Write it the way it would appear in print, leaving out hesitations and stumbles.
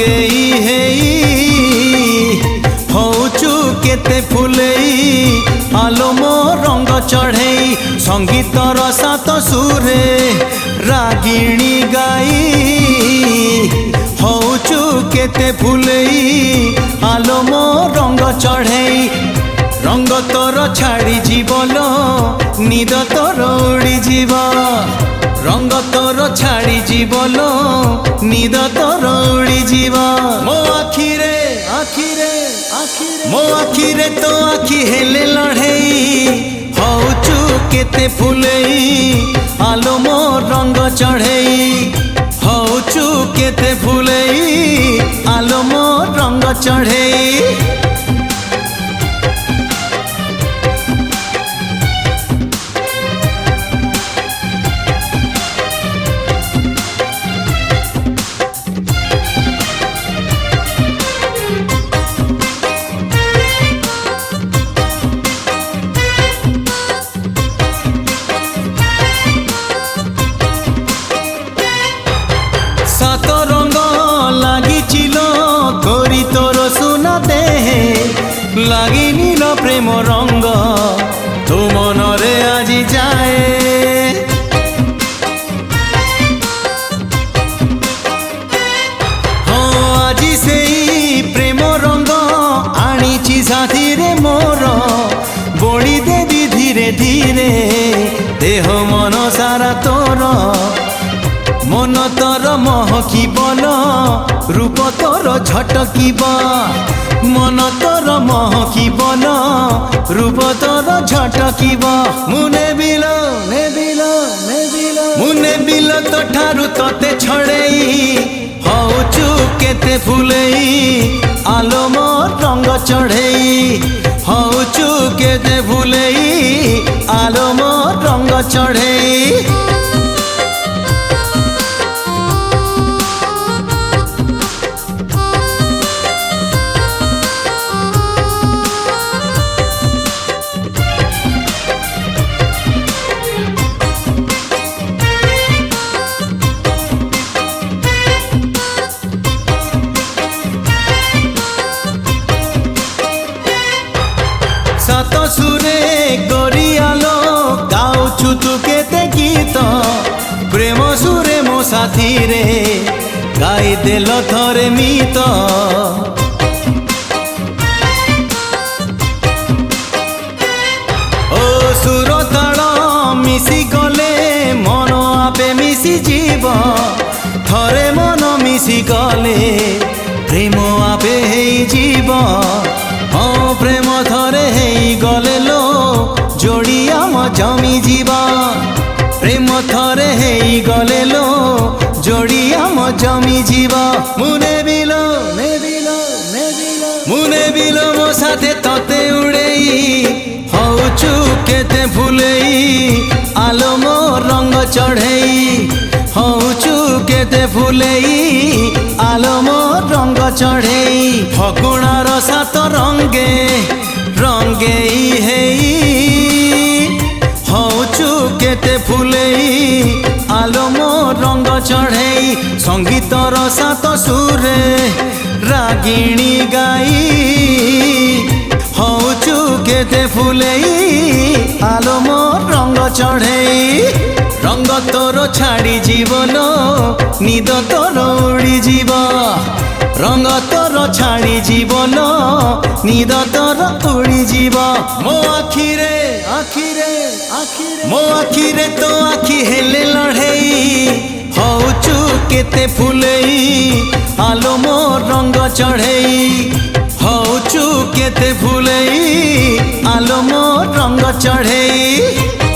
रंगेई हेई हौचु केते फुलेई आलो मो रंग चढ़ेई संगीतर सात सुरे रागिणी गाई हौचु केते फुलेई आलो मो रंग चढ़ेई रंग तोर छाड़ी जीवलो निद तोर उड़ी जीव रंग तोर छाड़ी जीवलो निद तोर उड़ी जीव मो आखिरे आखिरे आखिरे मो आखिरे तो आखि हेले लड़ेई हौचु केते फुलेई आलो मो रंग चढ़ेई हौचु केते फुलेई आलो मो रंग चढ़ेई सात रंग लागिचिलो करी तोर सुना देहे लागी नील प्रेम रंग तो मनरे आजी जाए हाँ आजी से प्रेम रंग आनीची साथी रे मोर बड़ी देवी धीरे धीरे देह मन सारा तोर मन तोर महकिबल रूप तोर झटकिब मन तोर महकिबल रूप तोर झटकिब मुने बिल मुने बिल तो ठारू तते छड़ेई हौचु केते फुलेई आलो मो रंग चढ़ेई हौचु केते फुलेई आलो मो रंग चढ़ेई सात सुरे गरियालो गाउछु तु केते गीत प्रेम सुरे मो साथी रे गाई देल थरे मीत ओ सुर ताल मिसी गले मन आपे मिसी जीव थरे मन मिसी गले प्रेम आपे हेई जीव हाँ प्रेम थरे हेई गले लो जोड़िया म जमी जीवा प्रेम थरे हेई गले लो जोड़िया म जमी जीवा मुने बिलो मुने बिलो मो साथे तते उड़ेई हौचु केते फुलेई आलो मो रंग चढ़ेई हौचु केते फुलेई आलो मो रंग चढ़ेई फगुणार सात रंगे रंगेई हेई हौचु केते फुलेई आलो मो रंग चढ़ेई संगीतर सात सुरे रागिणी गाई हौचु केते फुलेई आलो मो रंग चढ़ेई रंग तोर छाड़ी जीवलो निद तोर उड़ी जीव रंग तोर छाड़ी जीवलो निद तोर उड़ी जीव मो आखिरे आखिरे आखिरे मो आखिरे तो आखि हेले लड़ेई हौचु केते फुलेई आलो मो रंग चढ़ेई हौचु केते फुलेई आलो मो रंग चढ़ेई।